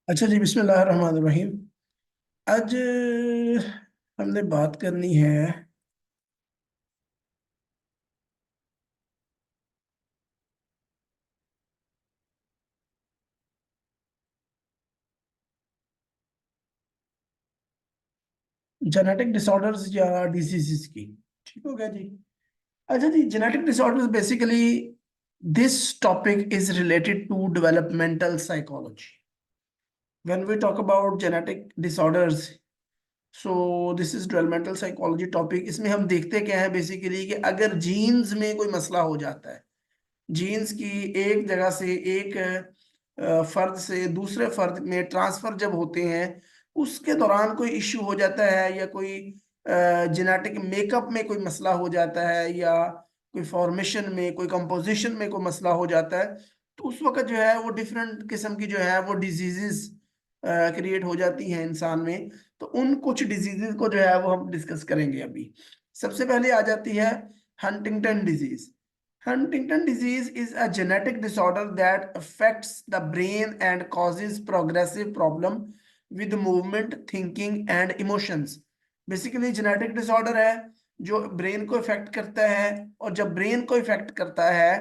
अच्छा जी, बिस्मिल्लाह रहमान रहीम। आज हमने बात करनी है जेनेटिक डिसऑर्डर्स या डिजीजेस की। ठीक हो गया जी। अच्छा जी, genetic disorders basically this topic is related to developmental psychology. When we talk about genetic disorders, so this is developmental psychology topic. इसमें हम देखते क्या है बेसिकली कि अगर जीन्स में कोई मसला हो जाता है, जीन्स की एक जगह से एक फर्द से दूसरे फर्द में ट्रांसफर जब होते हैं, उसके दौरान कोई इश्यू हो जाता है या कोई जेनेटिक मेकअप में कोई मसला हो जाता है या कोई फॉर्मेशन में कोई कंपोजिशन में कोई मसला हो जाता है, तो उस वक्त जो है वो डिफरेंट किस्म की जो है वो डिजीजेस क्रिएट हो जाती हैं इंसान में। तो उन कुछ डिजीजेस को जो है वो हम डिस्कस करेंगे अभी। सबसे पहले आ जाती है Huntington disease. Huntington disease is a genetic disorder that affects the brain and causes progressive problem with movement, thinking and emotions. Basically genetic disorder है जो ब्रेन को इफेक्ट करता है, और जब ब्रेन को इफेक्ट करता है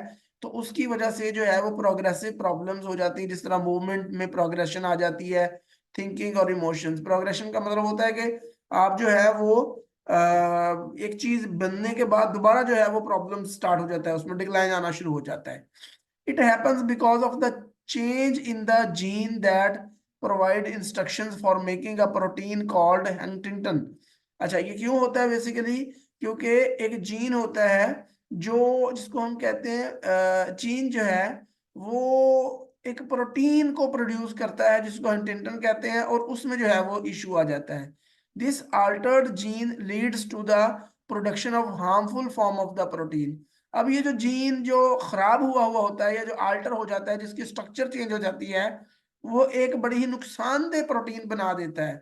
तो उसकी वजह से जो है वो प्रोग्रेसिव प्रॉब्लम्स हो जाती है, जिस तरह मूवमेंट में प्रोग्रेशन आ जाती है, थिंकिंग और इमोशंस। प्रोग्रेशन का मतलब होता है कि आप जो है वो एक चीज बनने के बाद दोबारा जो है वो प्रॉब्लम स्टार्ट हो जाता है, उसमें डिक्लाइन आना शुरू हो जाता है। It happens because of the change in the gene that provide instructions for making a protein called Huntington. अच्छा, ये क्यों होता है बेसिकली? क्योंकि एक जीन होता है जो जिसको हम कहते हैं, जीन जो है वो एक प्रोटीन को प्रोड्यूस करता है जिसको हंटिंगटन कहते हैं, और उसमें जो है वो इशू आ जाता है। This altered gene leads to the production of harmful form of the protein। अब ये जो जीन जो खराब हुआ होता है या जो आल्टर हो जाता है, जिसकी स्ट्रक्चर चेंज हो जाती है, वो एक बड़ी ही नुकसानदेह प्रोटीन बना देता है।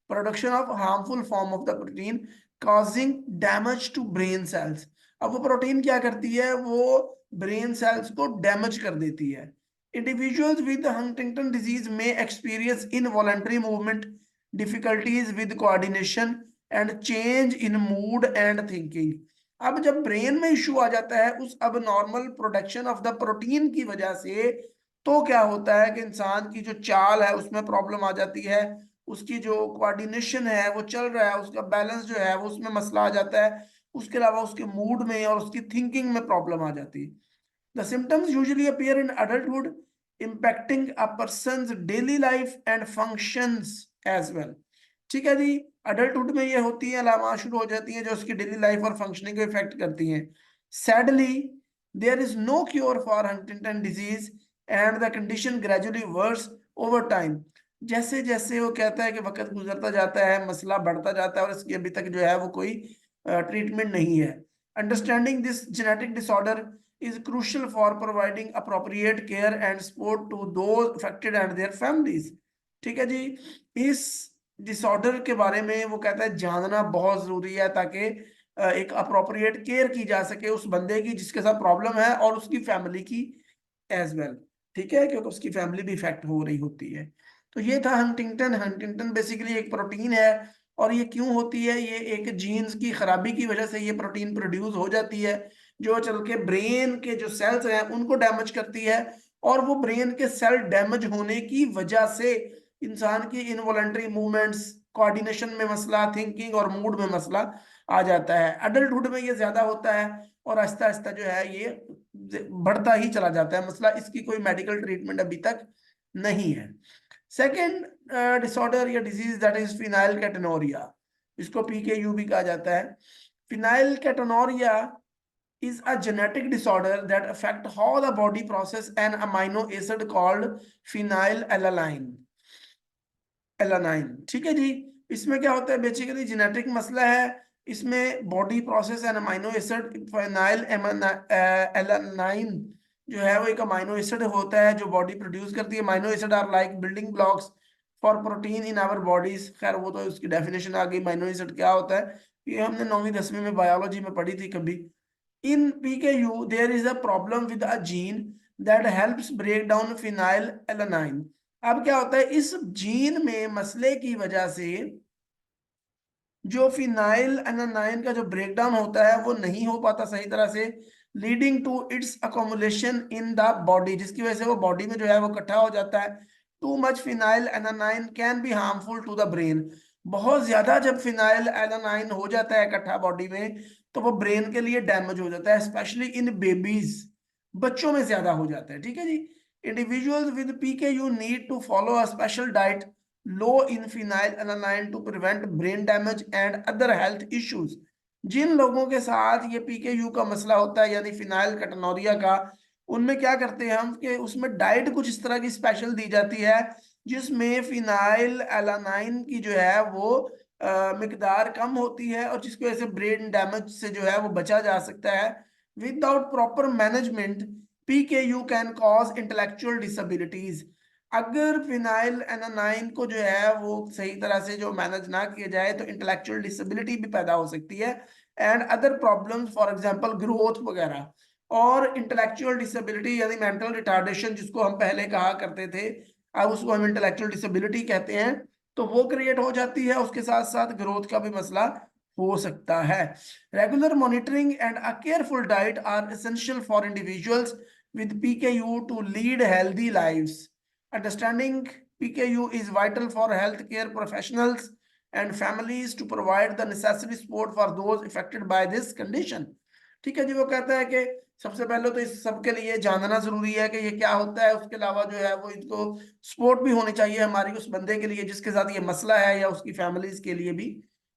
Production of harmful form of the protein causing damage to brain cells. अब वो प्रोटीन क्या करती है, वो ब्रेन सेल्स को डैमेज कर देती है। इंडिविजुअल्स विद हंटिंगटन डिजीज में experience involuntary movement, difficulties with coordination and change in mood and thinking. अब जब ब्रेन में इश्यू आ जाता है उस अब normal production of the protein की वजह से, तो क्या होता है कि इंसान की जो चाल है उसमें प्रॉब्लम आ जाती है, उसकी जो कोऑर्डिनेशन है वो चल रहा है, उसका बैलेंस जो है वो उसमें मसला आ जाता है। उसके अलावा उसके मूड में और उसकी थिंकिंग में प्रॉब्लम आ जाती है। The symptoms usually appear in adulthood, impacting a person's daily life and functions as well। ठीक है जी। अडल्टहुड में ये होती है, अलावा शुरू हो जाती हैं जो उसकी डेली लाइफ और फंक्शनिंग को इफेक्ट करती हैं। Sadly there is no cure for Huntington disease and the condition gradually worse over time. जैसे जैसे वो कहता है कि वक्त गुजरता जाता है, मसला बढ़ता जाता है और इसकी अभी तक जो है वो कोई ट्रीटमेंट नहीं है। Understanding this genetic disorder is crucial for providing appropriate care and support to those affected and their families। ठीक है जी। इस डिसऑर्डर के बारे में वो कहता है जानना बहुत जरूरी है, ताकि एक अप्रोप्रिएट केयर की जा सके उस बंदे की जिसके साथ प्रॉब्लम है और उसकी फैमिली की एज वेल। ठीक है, क्योंकि उसकी फैमिली भी इफेक्ट हो रही होती है। तो ये था हंटिंगटन। हंटिंगटन बेसिकली एक प्रोटीन है, और ये क्यों होती है? ये एक जीन्स की खराबी की वजह से ये प्रोटीन प्रोड्यूस हो जाती है, जो चल के ब्रेन के जो सेल्स हैं उनको डैमेज करती है। और वो ब्रेन के सेल डैमेज होने की वजह से इंसान की इनवॉलंटरी मूवमेंट्स, कोऑर्डिनेशन में मसला, थिंकिंग और मूड में मसला आ जाता है। अडल्टहुड में ये ज्यादा होता है और आहिस्ता आहिस्ता जो है ये बढ़ता ही चला जाता है मसला। इसकी कोई मेडिकल ट्रीटमेंट अभी तक नहीं है। सेकेंड डिसऑर्डर या disease that is phenylketonuria. इसको पीकेयू भी कहा जाता है। Phenylketonuria is a genetic disorder that affect how the body process an amino acid called phenylalanine। Alanine, ठीक है जी। इसमें क्या होता है? बेसिकली जेनेटिक मसला है। इसमें body process an amino acid phenylalanine जो है वो एक अमाइनो एसिड होता है जो बॉडी प्रोड्यूस करती है। Amino acid are like building blocks for protein in our bodies. खैर वो तो उसकी डेफिनेशन आ गई, अमाइनो एसिड क्या होता है ये हमने 9वीं 10वीं में बायोलॉजी में पढ़ी थी कभी। In PKU, there is a problem with a gene that helps break down phenylalanine। अब क्या होता है, इस जीन में मसले की वजह से जो फिनाइल एनानाइन का जो ब्रेकडाउन होता है वो नहीं हो पाता सही तरह से, leading to its accumulation in the body, जिसकी वजह से वो बॉडी में जो है वो इकट्ठा हो जाता है। Too much phenylalanine can be harmful to the brain. बहुत ज्यादा जब फिनाइल एनानाइन हो जाता है इकट्ठा बॉडी में, तो वो ब्रेन के लिए डैमेज हो जाता है, स्पेशली इन बेबीज, बच्चों में ज्यादा हो जाता है। ठीक है जी। Individuals with PKU need to follow a special diet low in phenylalanine to prevent brain damage and other health issues। जिन लोगों के साथ ये पीकेयू का मसला होता है यानी फिनाइल कटनोरिया का, उनमें क्या करते हैं हम कि उसमें डाइट कुछ इस तरह की स्पेशल दी जाती है जिसमें फिनाइल एलानाइन की जो है वो मिकदार कम होती है, और जिसकी वजह से ब्रेन डैमेज से जो है वो बचा जा सकता है। Without proper management PKU can cause intellectual disabilities. अगर फिनाइल एनानाइन को जो है वो सही तरह से जो मैनेज ना किया जाए तो इंटेलेक्चुअल डिसेबिलिटी भी पैदा हो सकती है, and other problems for example growth वगैरह। और इंटेलेक्चुअल डिसेबिलिटी यानी मेंटल रिटार्डेशन जिसको हम पहले कहा करते थे, अब उसको हम इंटेलेक्चुअल डिसेबिलिटी कहते हैं, तो वो क्रिएट हो जाती है। उसके साथ साथ ग्रोथ का भी मसला हो सकता है। Regular monitoring and a careful diet are essential for individuals with PKU to lead healthy lives. Understanding PKU is vital for healthcare professionals and families to provide the necessary support for those affected by this condition। ठीक है जी। वो कहता है कि सबसे पहले तो इस सब के लिए जानना जरूरी है कि ये क्या होता है, उसके अलावा जो है वो इनको सपोर्ट भी होनी चाहिए हमारी उस बंदे के लिए जिसके साथ ये मसला है या उसकी फैमिलीज के लिए भी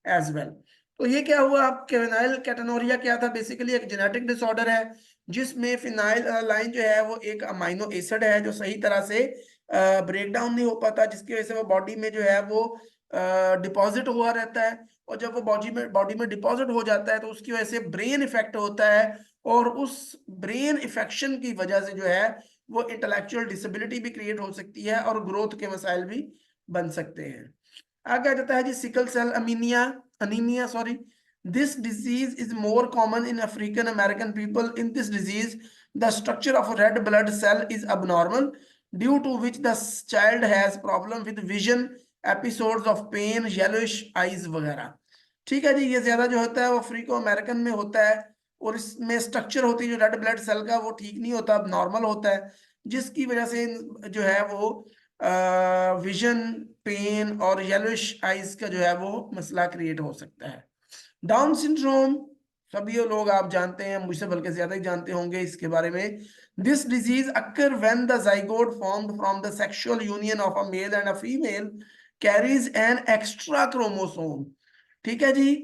एज वेल। तो ये क्या हुआ, आप फिनाइल कैटेनोरिया क्या था, बेसिकली एक जेनेटिक डिसऑर्डर है जिसमें फिनाइल लाइन जो है वो एक अमाइनो एसिड है जो सही तरह से ब्रेक डाउन नहीं हो पाता, जिसकी वजह से वो बॉडी में जो है वो डिपॉजिट हुआ रहता है। और जब वो बॉडी में डिपॉजिट हो जाता है तो उसकी वजह से ब्रेन इफेक्ट होता है, और उस ब्रेन इफेक्शन की वजह से जो है वो इंटेलेक्चुअल डिसेबिलिटी भी क्रिएट हो सकती है और ग्रोथ के मसाइल भी बन सकते हैं। आगे आ जाता है जी sickle cell anaemia, anaemia sorry. This disease is more common in African American people. In this disease the structure of red blood cell is abnormal, due to which the child has problem with vision, episodes of pain, yellowish eyes वगैरह। ठीक है जी। ये ज्यादा जो होता है वो अफ्रीको American में होता है, और इसमें स्ट्रक्चर होती है जो रेड ब्लड सेल का वो ठीक नहीं होता, अब नॉर्मल होता है, जिसकी वजह से जो है वो विजन, पेन और येलोइश आइज का जो है वो मसला क्रिएट हो सकता है। डाउन सिंड्रोम सभी लोग आप जानते हैं, मुझसे बल्कि ज्यादा ही जानते होंगे इसके बारे में। This disease occur when the zygote formed from the sexual union of a male and a female carries an extra chromosome. ठीक है जी।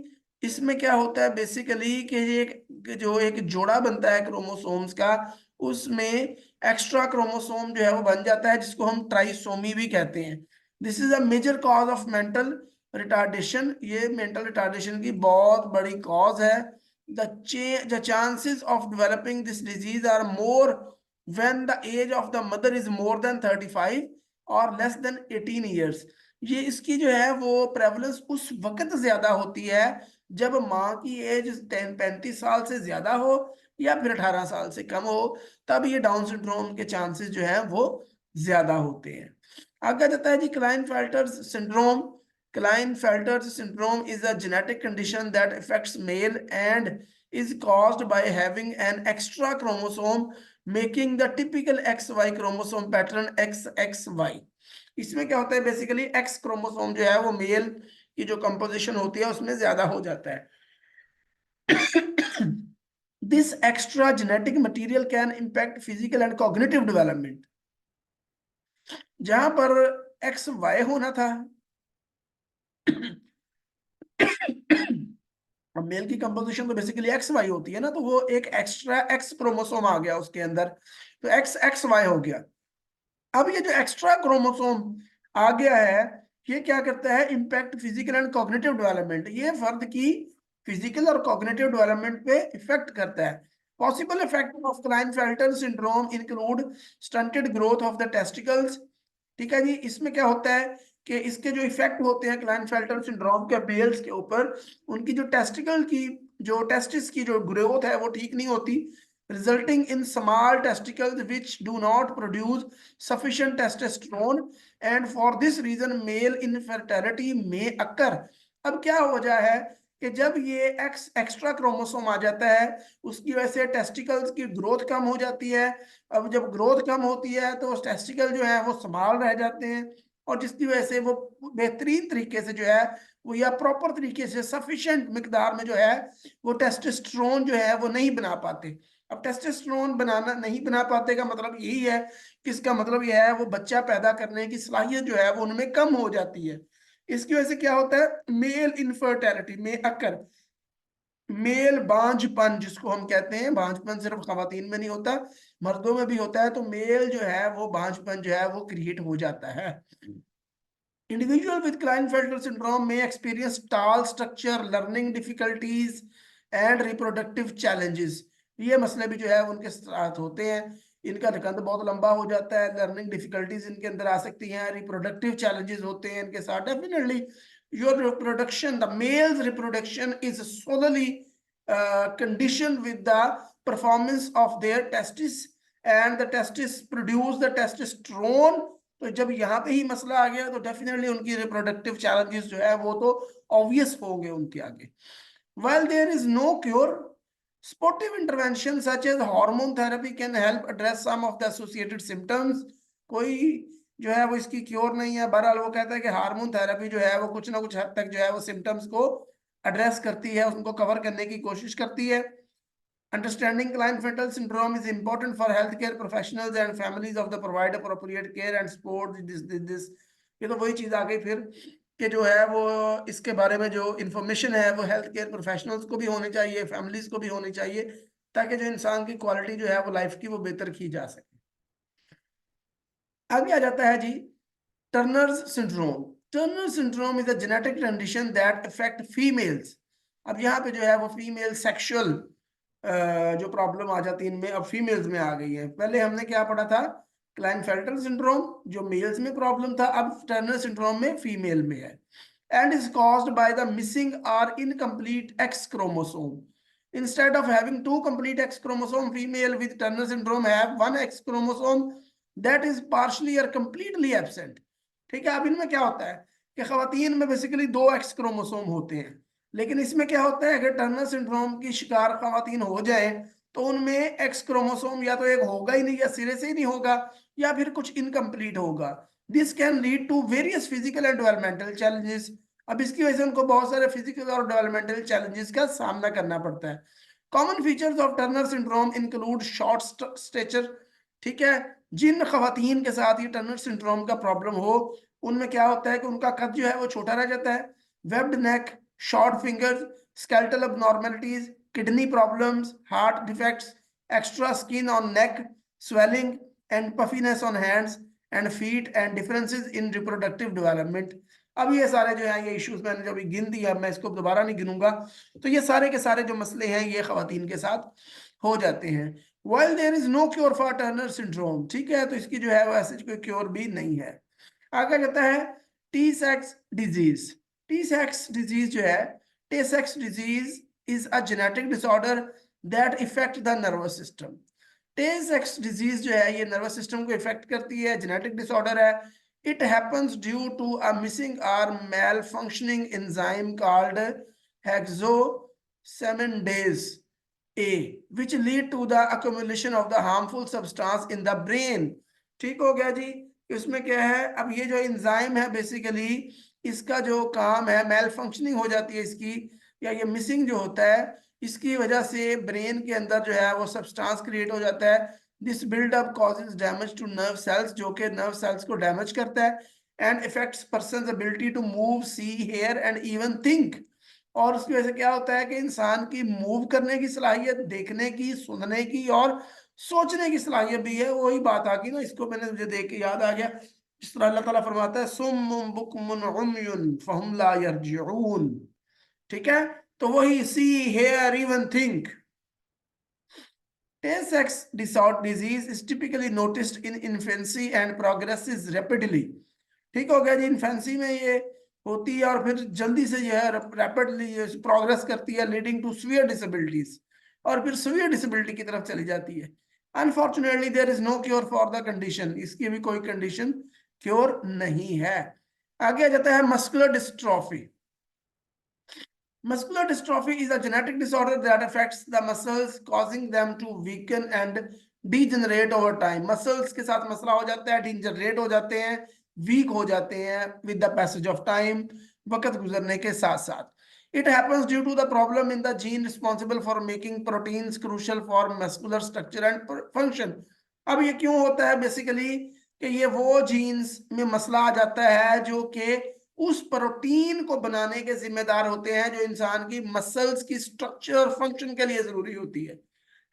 इसमें क्या होता है बेसिकली कि ये जो एक जोड़ा बनता है क्रोमोसोम्स का, उसमें एक्स्ट्रा क्रोमोसोम जो है वो बन जाता है जिसको हम ट्राइसोमी भी कहते हैं। This is a major cause of mental retardation. ये मेंटल रिटार्डेशन की बहुत बड़ी कॉज है। the chances of developing this disease are more when the age of the mother is more than 35 और लेस देन 18 ईयर्स। ये इसकी जो है वो प्रेवलेंस उस वक्त ज्यादा होती है जब माँ की एज 35 साल से ज्यादा हो या फिर 18 साल से कम हो, तब ये डाउन सिंड्रोम के चांसेस जो है वो ज्यादा होते हैं। आगे जाता है जी क्लाइनफेल्टर्स syndrome. Klinefelter's syndrome is a genetic condition that affects male and is caused by having an extra chromosome, making the typical XY chromosome pattern XXY। इसमें क्या होता है बेसिकली एक्स क्रोमोसोम जो है वो मेल की जो कंपोजिशन होती है उसमें ज्यादा हो जाता है। This extra genetic material can impact physical and cognitive development। जहां पर एक्स वाई होना था, अब मेल की कंपोजिशन तो बेसिकली एक्स वाई होती है ना, तो वो एक एक्स्ट्रा एक्स क्रोमोसोम आ गया उसके अंदर, तो एक्स एक्स वाई हो गया। अब ये जो एक्स्ट्रा क्रोमोसोम आ गया है, ये क्या करता है, impact physical and cognitive development. ये फर्द की फिजिकल और कॉग्निटिव डेवलपमेंट पे इफेक्ट करता है। Possible effect of Klinefelter syndrome include stunted growth of the testicles. ठीक है जी। इसमें क्या होता है कि इसके जो इफेक्ट होते हैं क्लाइनफेल्टर सिंड्रोम के मेल्स के ऊपर, उनकी जो टेस्टिकल की जो टेस्टिस की जो ग्रोथ है वो ठीक नहीं होती, resulting in small testicles which do not produce sufficient testosterone, and for this reason male infertility may occur. अब क्या हो वजह है कि जब ये एक्स्ट्रा क्रोमोसोम आ जाता है, उसकी वजह से टेस्टिकल्स की ग्रोथ कम हो जाती है। अब जब ग्रोथ कम होती है तो टेस्टिकल जो है वो स्मॉल रह जाते हैं, और जिसकी वजह से वो बेहतरीन तरीके से जो है वो, या प्रॉपर तरीके से सफिशिएंट मिकदार में जो है वो टेस्टोस्टेरोन जो है वो नहीं बना पाते। अब टेस्टोस्टेरोन नहीं बना पाते का मतलब यही है कि इसका मतलब यह है वो बच्चा पैदा करने की सलाहियत जो है वो उनमें कम हो जाती है। इसकी वजह से क्या होता है, मेल इनफर्टिलिटी में अक्कर, मेल बांझपन जिसको हम कहते हैं, बांझपन सिर्फ खवातीन में नहीं होता, मर्दों में भी होता है, तो मेल जो है वो बांझपन जो है वो क्रिएट हो जाता है। Individual with Klinefelter syndrome may experience tall structure, learning difficulties, and reproductive challenges. ये मसले भी जो है उनके साथ होते हैं। इनका निकंद बहुत लंबा हो जाता है, लर्निंग डिफिकल्टीज इनके अंदर आ सकती हैं, रिप्रोडक्टिव चैलेंजेस होते हैं इनके साथ। Definitely your reproduction, the mails reproduction is solely conditioned with the performance of their testis, and the testis produce the testosterone। तो जब यहाँ पे ही मसला आ गया तो डेफिनेटली उनकी रिप्रोडक्टिव चैलेंजेस जो है वो तो ऑब्वियस होंगे उनके आगे। While there is no cure, sportive intervention such as hormone therapy can help address some of the associated symptoms। कोई जो है वो इसकी क्योर नहीं है, बहरहाल वो कहता है कि हार्मोन थेरेपी जो है वो कुछ ना कुछ हद तक जो है वो सिम्टम्स को एड्रेस करती है, उनको कवर करने की कोशिश करती है। Understanding Klinefelter syndrome is important for healthcare professionals and families of the provide appropriate care and support this। ये तो वही चीज आ गई फिर कि जो है वो इसके बारे में जो इंफॉर्मेशन है वो हेल्थ केयर प्रोफेशनल्स को भी होनी चाहिए, फैमिलीज को भी होनी चाहिए, ताकि जो इंसान की क्वालिटी जो है वो लाइफ की वो बेहतर की जा सके। आगे आ जाता है जी Turner's syndrome. Turner syndrome is a genetic condition that affect females. अब यहाँ पे जो है वो फीमेल सेक्सुअल जो प्रॉब्लम आ जाती है इनमें, अब फीमेल्स में आ गई है। पहले हमने क्या पढ़ा था, क्लाइनफेल्टर सिंड्रोम जो मेल्स में प्रॉब्लम था, अब टर्नर सिंड्रोम में फीमेल में है। And is caused by the missing और incomplete X chromosome. Instead of having two complete X chromosome, female with Turner syndrome have one X chromosome that is partially or completely absent। ठीक है, अब इनमें क्या होता है कि खवातीन में बेसिकली दो एक्स क्रोमोसोम होते हैं, लेकिन इसमें क्या होता है, अगर टर्नर सिंड्रोम की शिकार खवातीन हो जाए तो उनमें एक्स क्रोमोसोम या तो एक होगा ही नहीं, या सिरे से ही नहीं होगा, या फिर कुछ इनकम्प्लीट होगा। This can lead to various physical and developmental challenges. अब इसकी वजह से उनको बहुत सारे फिजिकल और डेवलपमेंटल चैलेंजेस का सामना करना पड़ता है। Common features of Turner syndrome include short stature. ठीक है, जिन खवातीन के साथ ये टर्नर सिंड्रोम का प्रॉब्लम हो उनमें क्या होता है कि उनका कद जो है वो छोटा रह जाता है। Webbed neck, short fingers, skeletal abnormalities, kidney problems, heart defects, extra skin on neck, swelling and puffiness on hands and feet, and differences in reproductive development। अब ये सारे जो है ये इश्यूज मैंने जो अभी गिन दिया, मैं इसको दोबारा नहीं गिनूंगा। तो ये सारे के सारे जो मसले हैं ये खवातीन के साथ हो जाते हैं। While there is no cure for Turner syndrome, ठीक है, तो इसकी जो है वो ऐसे कोई क्योर भी नहीं है। आगे जाता है टी सेक्स डिजीज। टी सेक्स डिजीज जो है, टी सेक्स disease is a genetic disorder that effect the nervous system. Tay सेक्स डिजीज जो है ये नर्वस सिस्टम को इफेक्ट करती है, जेनेटिक डिसऑर्डर है। It happens due to a missing or malfunctioning enzyme called hexosaminidase A which lead to the accumulation of the harmful substance in the brain। ठीक हो गया जी। इसमें क्या है, अब ये जो एंजाइम है बेसिकली इसका जो काम है, मेल फंक्शनिंग हो जाती है इसकी, या ये मिसिंग जो होता है इसकी वजह से ब्रेन के अंदर जो है वो सब्सटेंस क्रिएट हो जाता है। This buildup causes damage to nerve cells, जो कि नर्व सेल्स को डैमेज करता है, and affects persons ability to move, see, hear and even think. और उसकी वजह से क्या होता है कि इंसान की मूव करने की सलाहियत, देखने की, सुनने की और सोचने की सलाहियत भी है। वही बात आ गई ना, इसको मैंने मुझे देख के याद आ गया, जिस तरह अल्लाह ताला फरमाता है सुम्मुन बुकमुन उम्युन फहुम ला यरजिऊन। ठीक है, तो वही सी, हेयर, even think. Tay-Sachs disease is typically noticed in infancy and progresses rapidly। ठीक हो गया जी, इन्फेंसी में ये होती है और फिर जल्दी से यह रैपिडली प्रोग्रेस करती है, लीडिंग टू सीवियर डिसेबिलिटीज। और फिर सीवियर डिसेबिलिटी की तरफ चली जाती है। Unfortunately there is no cure for the condition, इसकी भी कोई कंडीशन क्योर नहीं है। आगे आ जाता है muscular dystrophy. Muscular dystrophy is a genetic disorder that affects the muscles, causing them to weaken and degenerate over time. Muscles के साथ मसला हो जाता है, degenerate हो जाते हैं, weak हो जाते हैं with the passage of time, वक्त गुजरने के साथ साथ. It happens due to the problem in the gene responsible for making proteins crucial for muscular structure and function. अब ये क्यों होता है बेसिकली कि ये वो जीन्स में मसला आ जाता है जो कि उस प्रोटीन को बनाने के जिम्मेदार होते हैं जो इंसान की मसल्स की स्ट्रक्चर और फंक्शन के लिए जरूरी होती है।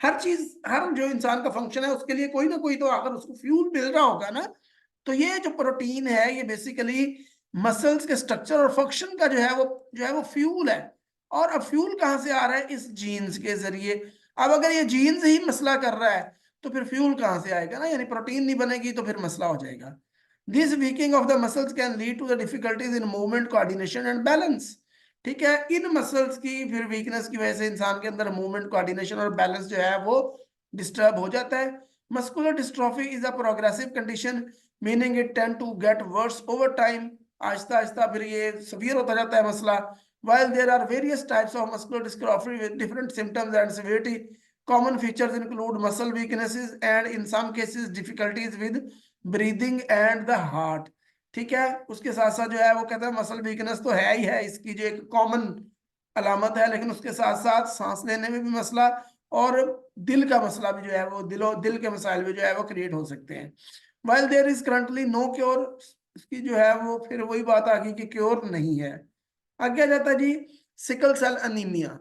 हर चीज, हर जो इंसान का फंक्शन है उसके लिए कोई ना कोई तो अगर उसको फ्यूल मिल रहा होगा ना, तो ये जो प्रोटीन है ये बेसिकली मसल्स के स्ट्रक्चर और फंक्शन का जो है वो फ्यूल है। और अब फ्यूल कहाँ से आ रहा है? इस जीन्स के जरिए। अब अगर ये जीन्स ही मसला कर रहा है तो फिर फ्यूल कहाँ से आएगा ना, यानी प्रोटीन नहीं बनेगी तो फिर मसला हो जाएगा। This weakening of the muscles can lead to the difficulties in movement, coordination and balance. ठीक है, इन मसल्स की फिर वीकनेस की वजह से इंसान के अंदर मूवमेंट, कोऑर्डिनेशन और बैलेंस जो है वो डिस्टर्ब हो जाता है। Muscular dystrophy is a progressive condition meaning it tend to get worse over time. आहिस्ता आहिस्ता फिर ये सीवियर होता जाता है मसला। While there are various types of muscular dystrophy with different symptoms and severity, common features include muscle weaknesses and in some cases difficulties with breathing and the heart. ठीक है, उसके साथ साथ जो है वो कहता है मसल वीकनेस तो है ही है, इसकी जो एक कॉमन अलामत है, लेकिन उसके साथ साथ सांस लेने में भी मसला और दिल का मसला भी जो है वो दिल के मसाइल भी जो है वो क्रिएट हो सकते हैं। While there is currently no cure, इसकी जो है वो फिर वही बात आ गई कि क्योर नहीं है। आगे आ जाता है जी sickle cell anaemia.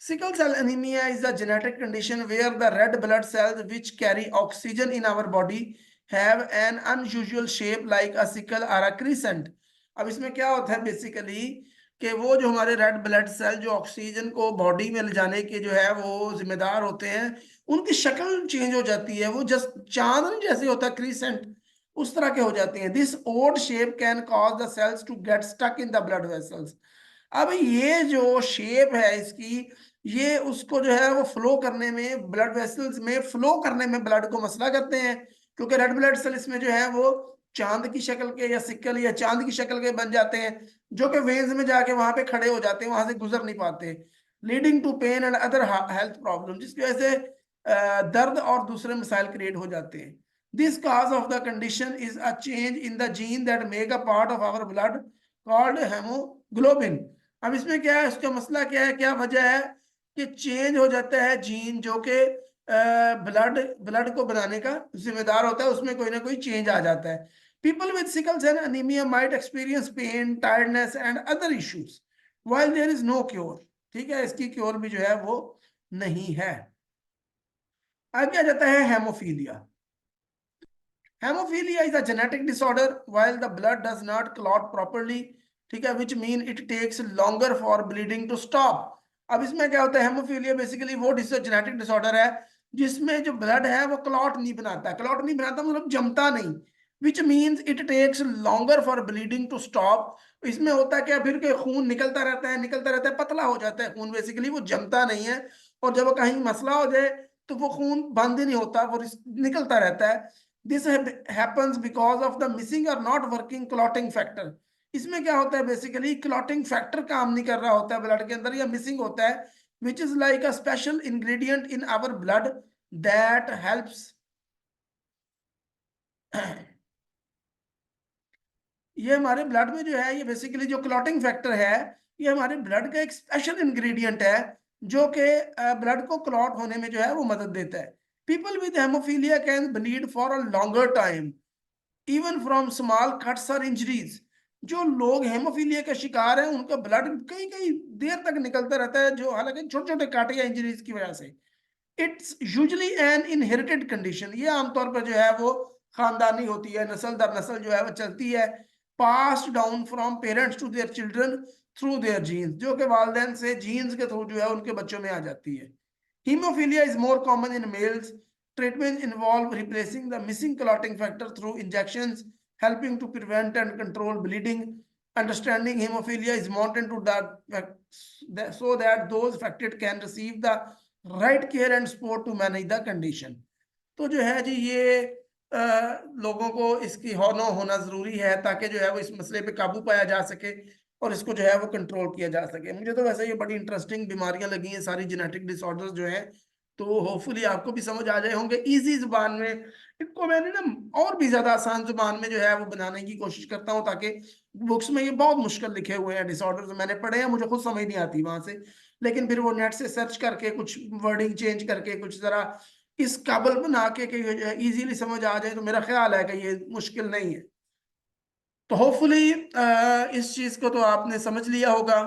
Sickle cell anemia is a genetic condition where the red blood cells which carry oxygen in our body have an unusual shape like a sickle or a crescent. अब इसमें क्या होता है basically कि वो जो हमारे red blood cell जो ऑक्सीजन को बॉडी में ले जाने के जो है वो जिम्मेदार होते हैं, उनकी शक्ल चेंज हो जाती है, वो जस्ट चांद जैसे होता है क्रीसेंट, उस तरह के हो जाते हैं। This odd shape can cause the cells to get stuck in the blood vessels. अब ये जो शेप है इसकी, ये उसको जो है वो फ्लो करने में, ब्लड वेसल्स में फ्लो करने में ब्लड को मसला करते हैं, क्योंकि रेड ब्लड सेल इसमें जो है वो चांद की शक्ल के या सिक्कल या चांद की शक्ल के बन जाते हैं, जो कि वेन्स में जाके वहां पे खड़े हो जाते हैं, वहां से गुजर नहीं पाते, leading to pain and other health problem, जिसकी वजह से दर्द और दूसरे मसाइल क्रिएट हो जाते हैं। This cause of the condition is a change in the gene that make a part of our blood called haemoglobin. अब इसमें क्या है, उसका मसला क्या है, क्या वजह है कि चेंज हो जाता है जीन जो कि ब्लड को बनाने का जिम्मेदार होता है, उसमें कोई ना कोई चेंज आ जाता है। People with sickle cell anaemia might experience pain, tiredness and other issues while there is no cure. ठीक है, इसकी क्योर भी जो है वो नहीं है। आगे आ जाता है haemophilia. Hemophilia is a genetic disorder while the blood does not clot properly, ठीक है, which mean it takes longer for bleeding to stop. अब इसमें क्या होता है, हेमोफीलिया बेसिकली वो जेनेटिक डिसऑर्डर है जिसमें जो ब्लड है वो क्लॉट नहीं बनाता, क्लॉट नहीं बनाता मतलब जमता नहीं, which means it takes longer for bleeding to stop. इसमें होता है क्या, फिर के खून निकलता रहता है, निकलता रहता है, पतला हो जाता है खून, बेसिकली वो जमता नहीं है, और जब कहीं मसला हो जाए तो वो खून बंद ही नहीं होता, वो निकलता रहता है। This happens because of the missing or not working clotting factor। इसमें क्या होता है बेसिकली, क्लॉटिंग फैक्टर काम नहीं कर रहा होता है ब्लड के अंदर, या मिसिंग होता है, which is like a special ingredient in our blood that helps. ये हमारे ब्लड में जो है, ये बेसिकली जो क्लॉटिंग फैक्टर है, ये हमारे ब्लड का एक स्पेशल इंग्रेडिएंट है जो कि ब्लड को क्लॉट होने में जो है वो मदद देता है। People with haemophilia can bleed for a longer time even from small cuts और इंजरीज। जो लोग हेमोफीलिया का शिकार हैं उनका ब्लड कई कई देर तक निकलता रहता है, जो हालांकि छोटे छोटे कांटे या इंजरीज की वजह से। It's usually an inherited condition, ये आमतौर पर जो है वो खानदानी होती है, नस्ल दर नस्ल जो है वो चलती है, passed down from parents to their children through their genes, जो कि वालिदैन से जीन्स के थ्रू जो है उनके बच्चों में आ जाती है। Haemophilia is more common in males. Treatment involve replacing the missing clotting factor through injections, helping to prevent and control bleeding. Understanding hemophilia is important to that so that those affected can receive the right care and support to manage the condition. तो जो है जी ये लोगों को इसकी होना होना जरूरी है, ताकि जो है वो इस मसले पे काबू पाया जा सके और इसको जो है वो कंट्रोल किया जा सके। मुझे तो वैसे ये बड़ी इंटरेस्टिंग बीमारियां लगी हैं सारी जेनेटिक डिसऑर्डर्स जो है। तो होपफुली आपको भी समझ आ जाए होंगे इजी जुबान में। इनको मैंने ना और भी ज्यादा आसान जुबान में जो है वो बनाने की कोशिश करता हूँ, ताकि बुक्स में ये बहुत मुश्किल लिखे हुए हैं डिसऑर्डर्स मैंने पढ़े हैं, मुझे खुद समझ नहीं आती वहां से। लेकिन फिर वो नेट से सर्च करके कुछ वर्डिंग चेंज करके कुछ जरा इस काबल बना के कि इजीली समझ आ जाए, तो मेरा ख्याल है कि ये मुश्किल नहीं है। तो होपफुली इस चीज को तो आपने समझ लिया होगा।